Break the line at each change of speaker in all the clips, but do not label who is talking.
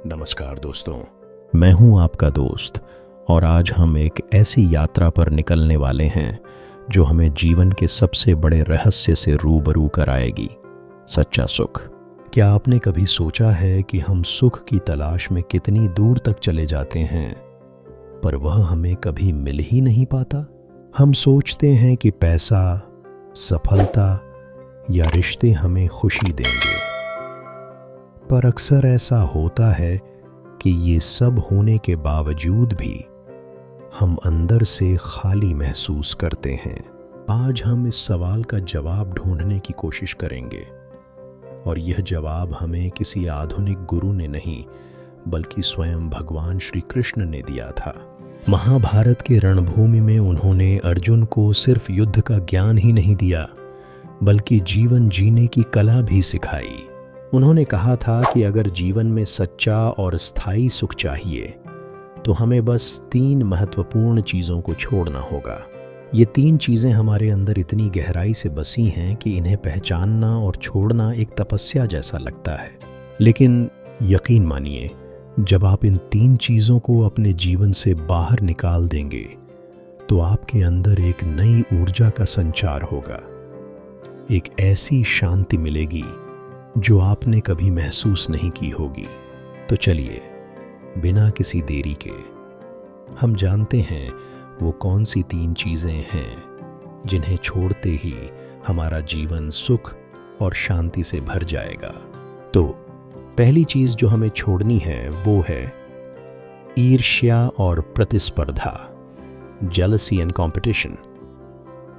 नमस्कार दोस्तों,
मैं हूं आपका दोस्त और आज हम एक ऐसी यात्रा पर निकलने वाले हैं जो हमें जीवन के सबसे बड़े रहस्य से रूबरू कराएगी, सच्चा सुख। क्या आपने कभी सोचा है कि हम सुख की तलाश में कितनी दूर तक चले जाते हैं पर वह हमें कभी मिल ही नहीं पाता? हम सोचते हैं कि पैसा, सफलता या रिश्ते हमें खुशी देंगे, पर अक्सर ऐसा होता है कि ये सब होने के बावजूद भी हम अंदर से खाली महसूस करते हैं। आज हम इस सवाल का जवाब ढूंढने की कोशिश करेंगे और यह जवाब हमें किसी आधुनिक गुरु ने नहीं बल्कि स्वयं भगवान श्री कृष्ण ने दिया था। महाभारत के रणभूमि में उन्होंने अर्जुन को सिर्फ युद्ध का ज्ञान ही नहीं दिया बल्कि जीवन जीने की कला भी सिखाई। उन्होंने कहा था कि अगर जीवन में सच्चा और स्थायी सुख चाहिए तो हमें बस 3 महत्वपूर्ण चीज़ों को छोड़ना होगा। ये 3 चीज़ें हमारे अंदर इतनी गहराई से बसी हैं कि इन्हें पहचानना और छोड़ना एक तपस्या जैसा लगता है। लेकिन यकीन मानिए, जब आप इन 3 चीज़ों को अपने जीवन से बाहर निकाल देंगे तो आपके अंदर एक नई ऊर्जा का संचार होगा। एक ऐसी शांति मिलेगी जो आपने कभी महसूस नहीं की होगी। तो चलिए, बिना किसी देरी के हम जानते हैं वो कौन सी 3 चीज़ें हैं जिन्हें छोड़ते ही हमारा जीवन सुख और शांति से भर जाएगा। तो पहली चीज़ जो हमें छोड़नी है वो है ईर्ष्या और प्रतिस्पर्धा, जेलसी एंड कंपटीशन।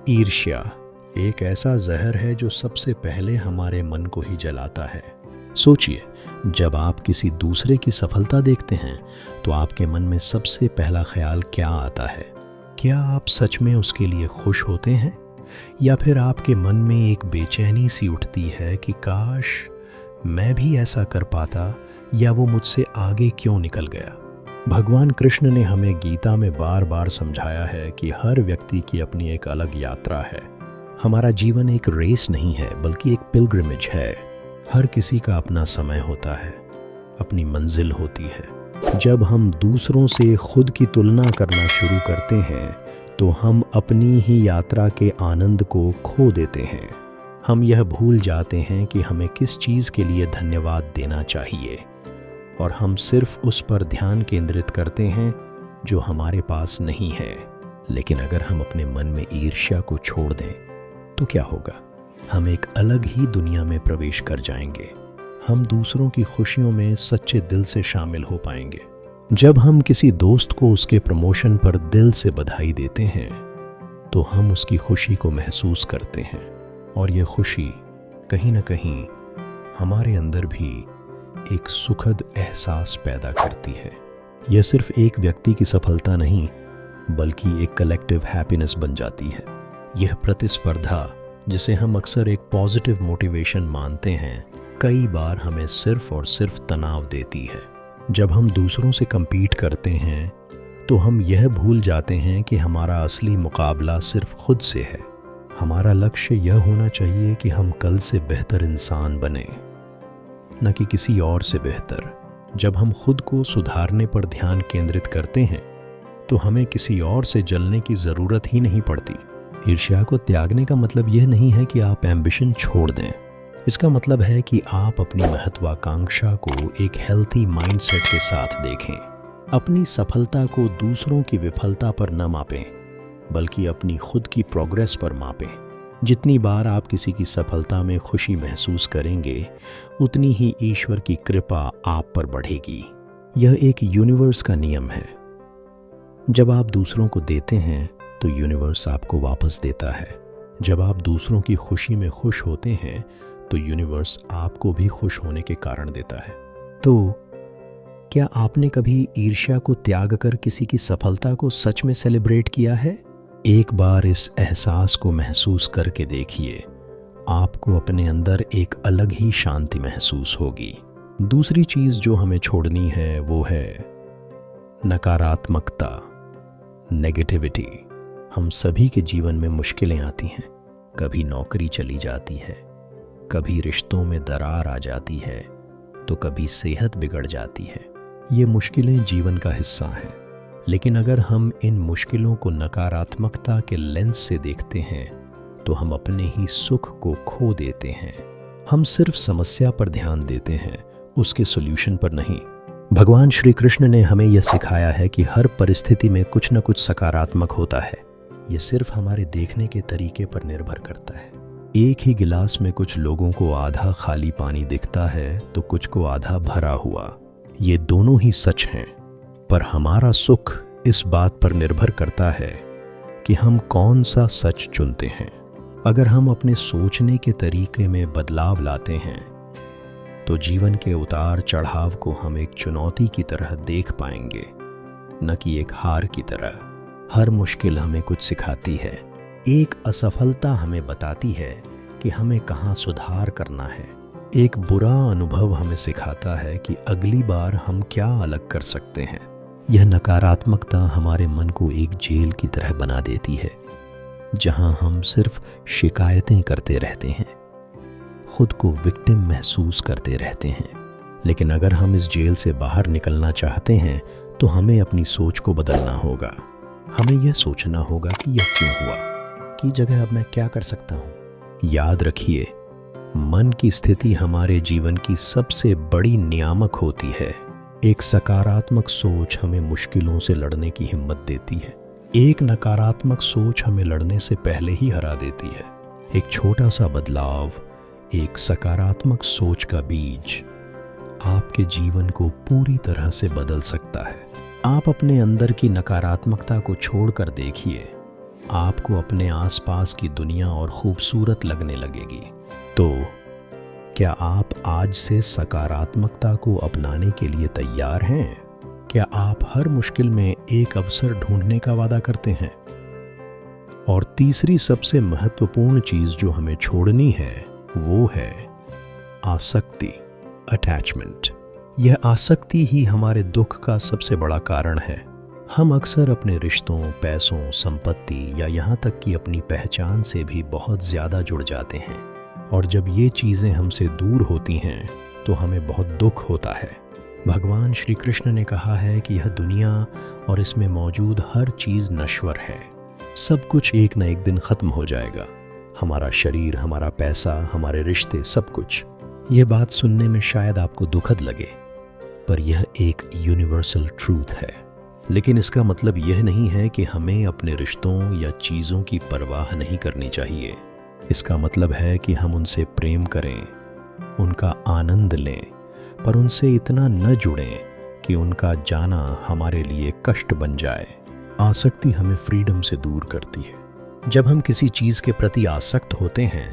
ईर्ष्या एक ऐसा जहर है जो सबसे पहले हमारे मन को ही जलाता है। सोचिए, जब आप किसी दूसरे की सफलता देखते हैं तो आपके मन में सबसे पहला ख्याल क्या आता है? क्या आप सच में उसके लिए खुश होते हैं या फिर आपके मन में एक बेचैनी सी उठती है कि काश मैं भी ऐसा कर पाता या वो मुझसे आगे क्यों निकल गया? भगवान कृष्ण ने हमें गीता में बार बार समझाया है कि हर व्यक्ति की अपनी एक अलग यात्रा है। हमारा जीवन एक रेस नहीं है बल्कि एक पिलग्रिमेज है। हर किसी का अपना समय होता है, अपनी मंजिल होती है। जब हम दूसरों से खुद की तुलना करना शुरू करते हैं तो हम अपनी ही यात्रा के आनंद को खो देते हैं। हम यह भूल जाते हैं कि हमें किस चीज़ के लिए धन्यवाद देना चाहिए और हम सिर्फ उस पर ध्यान केंद्रित करते हैं जो हमारे पास नहीं है। लेकिन अगर हम अपने मन में ईर्ष्या को छोड़ दें तो क्या होगा? हम एक अलग ही दुनिया में प्रवेश कर जाएंगे। हम दूसरों की खुशियों में सच्चे दिल से शामिल हो पाएंगे। जब हम किसी दोस्त को उसके प्रमोशन पर दिल से बधाई देते हैं तो हम उसकी खुशी को महसूस करते हैं और यह खुशी कहीं ना कहीं हमारे अंदर भी एक सुखद एहसास पैदा करती है। यह सिर्फ एक व्यक्ति की सफलता नहीं बल्कि एक कलेक्टिव हैप्पीनेस बन जाती है। यह प्रतिस्पर्धा, जिसे हम अक्सर एक पॉजिटिव मोटिवेशन मानते हैं, कई बार हमें सिर्फ और सिर्फ तनाव देती है। जब हम दूसरों से compete करते हैं तो हम यह भूल जाते हैं कि हमारा असली मुकाबला सिर्फ खुद से है। हमारा लक्ष्य यह होना चाहिए कि हम कल से बेहतर इंसान बने, न कि किसी और से बेहतर। जब हम खुद को सुधारने पर ध्यान केंद्रित करते हैं तो हमें किसी और से जलने की ज़रूरत ही नहीं पड़ती। ईर्ष्या को त्यागने का मतलब यह नहीं है कि आप एम्बिशन छोड़ दें। इसका मतलब है कि आप अपनी महत्वाकांक्षा को एक हेल्थी माइंडसेट के साथ देखें। अपनी सफलता को दूसरों की विफलता पर न मापें बल्कि अपनी खुद की प्रोग्रेस पर मापें। जितनी बार आप किसी की सफलता में खुशी महसूस करेंगे उतनी ही ईश्वर की कृपा आप पर बढ़ेगी। यह एक यूनिवर्स का नियम है। जब आप दूसरों को देते हैं तो यूनिवर्स आपको वापस देता है। जब आप दूसरों की खुशी में खुश होते हैं तो यूनिवर्स आपको भी खुश होने के कारण देता है। तो क्या आपने कभी ईर्ष्या को त्याग कर किसी की सफलता को सच में सेलिब्रेट किया है? एक बार इस एहसास को महसूस करके देखिए, आपको अपने अंदर एक अलग ही शांति महसूस होगी। दूसरी चीज़ जो हमें छोड़नी है वो है नकारात्मकता, नेगेटिविटी। हम सभी के जीवन में मुश्किलें आती हैं। कभी नौकरी चली जाती है, कभी रिश्तों में दरार आ जाती है, तो कभी सेहत बिगड़ जाती है। ये मुश्किलें जीवन का हिस्सा हैं, लेकिन अगर हम इन मुश्किलों को नकारात्मकता के लेंस से देखते हैं तो हम अपने ही सुख को खो देते हैं। हम सिर्फ समस्या पर ध्यान देते हैं, उसके सॉल्यूशन पर नहीं। भगवान श्री कृष्ण ने हमें यह सिखाया है कि हर परिस्थिति में कुछ न कुछ सकारात्मक होता है। यह सिर्फ हमारे देखने के तरीके पर निर्भर करता है। एक ही गिलास में कुछ लोगों को आधा खाली पानी दिखता है तो कुछ को आधा भरा हुआ। ये दोनों ही सच हैं, पर हमारा सुख इस बात पर निर्भर करता है कि हम कौन सा सच चुनते हैं। अगर हम अपने सोचने के तरीके में बदलाव लाते हैं तो जीवन के उतार चढ़ाव को हम एक चुनौती की तरह देख पाएंगे, न कि एक हार की तरह। हर मुश्किल हमें कुछ सिखाती है। एक असफलता हमें बताती है कि हमें कहाँ सुधार करना है। एक बुरा अनुभव हमें सिखाता है कि अगली बार हम क्या अलग कर सकते हैं। यह नकारात्मकता हमारे मन को एक जेल की तरह बना देती है, जहां हम सिर्फ शिकायतें करते रहते हैं, खुद को विक्टिम महसूस करते रहते हैं। लेकिन अगर हम इस जेल से बाहर निकलना चाहते हैं तो हमें अपनी सोच को बदलना होगा। हमें यह सोचना होगा कि यह क्यों हुआ, की जगह अब मैं क्या कर सकता हूँ। याद रखिए, मन की स्थिति हमारे जीवन की सबसे बड़ी नियामक होती है। एक सकारात्मक सोच हमें मुश्किलों से लड़ने की हिम्मत देती है। एक नकारात्मक सोच हमें लड़ने से पहले ही हरा देती है। एक छोटा सा बदलाव, एक सकारात्मक सोच का बीज आपके जीवन को पूरी तरह से बदल सकता है। आप अपने अंदर की नकारात्मकता को छोड़कर देखिए, आपको अपने आसपास की दुनिया और खूबसूरत लगने लगेगी। तो क्या आप आज से सकारात्मकता को अपनाने के लिए तैयार हैं? क्या आप हर मुश्किल में एक अवसर ढूंढने का वादा करते हैं? और तीसरी सबसे महत्वपूर्ण चीज जो हमें छोड़नी है वो है आसक्ति, अटैचमेंट। यह आसक्ति ही हमारे दुख का सबसे बड़ा कारण है। हम अक्सर अपने रिश्तों, पैसों, संपत्ति या यहाँ तक कि अपनी पहचान से भी बहुत ज्यादा जुड़ जाते हैं, और जब ये चीजें हमसे दूर होती हैं तो हमें बहुत दुख होता है। भगवान श्री कृष्ण ने कहा है कि यह दुनिया और इसमें मौजूद हर चीज नश्वर है। सब कुछ एक न एक दिन खत्म हो जाएगा। हमारा शरीर, हमारा पैसा, हमारे रिश्ते, सब कुछ। यह बात सुनने में शायद आपको दुखद लगे, पर यह एक यूनिवर्सल ट्रूथ है। लेकिन इसका मतलब यह नहीं है कि हमें अपने रिश्तों या चीजों की परवाह नहीं करनी चाहिए। इसका मतलब है कि हम उनसे प्रेम करें, उनका आनंद लें, पर उनसे इतना न जुड़ें कि उनका जाना हमारे लिए कष्ट बन जाए। आसक्ति हमें फ्रीडम से दूर करती है। जब हम किसी चीज के प्रति आसक्त होते हैं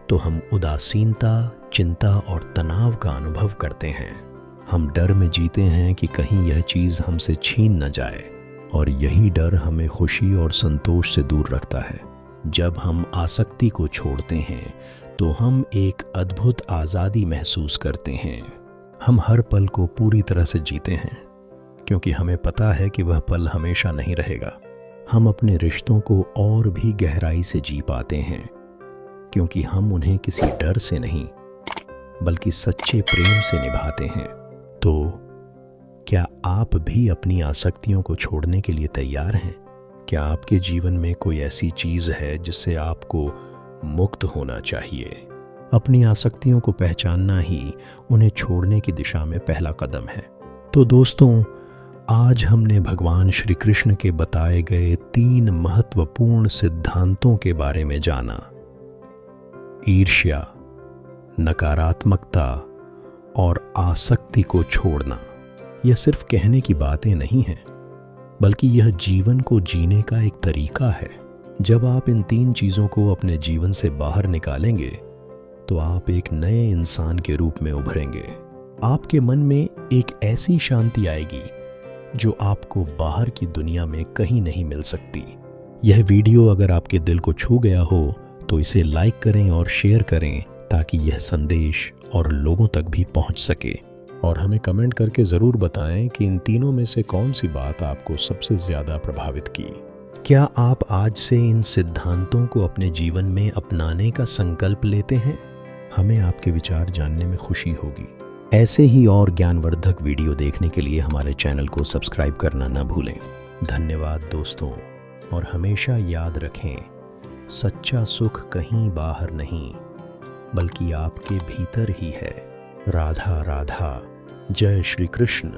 तो हम उदासीनता, चिंता और तनाव का अनुभव करते हैं। हम डर में जीते हैं कि कहीं यह चीज हमसे छीन न जाए, और यही डर हमें खुशी और संतोष से दूर रखता है। जब हम आसक्ति को छोड़ते हैं तो हम एक अद्भुत आज़ादी महसूस करते हैं। हम हर पल को पूरी तरह से जीते हैं, क्योंकि हमें पता है कि वह पल हमेशा नहीं रहेगा। हम अपने रिश्तों को और भी गहराई से जी पाते हैं, क्योंकि हम उन्हें किसी डर से नहीं बल्कि सच्चे प्रेम से निभाते हैं। तो क्या आप भी अपनी आसक्तियों को छोड़ने के लिए तैयार हैं? क्या आपके जीवन में कोई ऐसी चीज है जिससे आपको मुक्त होना चाहिए? अपनी आसक्तियों को पहचानना ही उन्हें छोड़ने की दिशा में पहला कदम है। तो दोस्तों, आज हमने भगवान श्री कृष्ण के बताए गए 3 महत्वपूर्ण सिद्धांतों के बारे में जाना। ईर्ष्या, नकारात्मकता और आसक्ति को छोड़ना। यह सिर्फ कहने की बातें नहीं हैं, बल्कि यह जीवन को जीने का एक तरीका है। जब आप इन 3 चीजों को अपने जीवन से बाहर निकालेंगे तो आप एक नए इंसान के रूप में उभरेंगे। आपके मन में एक ऐसी शांति आएगी जो आपको बाहर की दुनिया में कहीं नहीं मिल सकती। यह वीडियो अगर आपके दिल को छू गया हो तो इसे लाइक करें और शेयर करें, ताकि यह संदेश और लोगों तक भी पहुंच सके। और हमें कमेंट करके ज़रूर बताएं कि इन तीनों में से कौन सी बात आपको सबसे ज़्यादा प्रभावित की। क्या आप आज से इन सिद्धांतों को अपने जीवन में अपनाने का संकल्प लेते हैं? हमें आपके विचार जानने में खुशी होगी। ऐसे ही और ज्ञानवर्धक वीडियो देखने के लिए हमारे चैनल को सब्सक्राइब करना न भूलें। धन्यवाद दोस्तों, और हमेशा याद रखें, सच्चा सुख कहीं बाहर नहीं बल्कि आपके भीतर ही है। राधा राधा। जय श्री कृष्ण।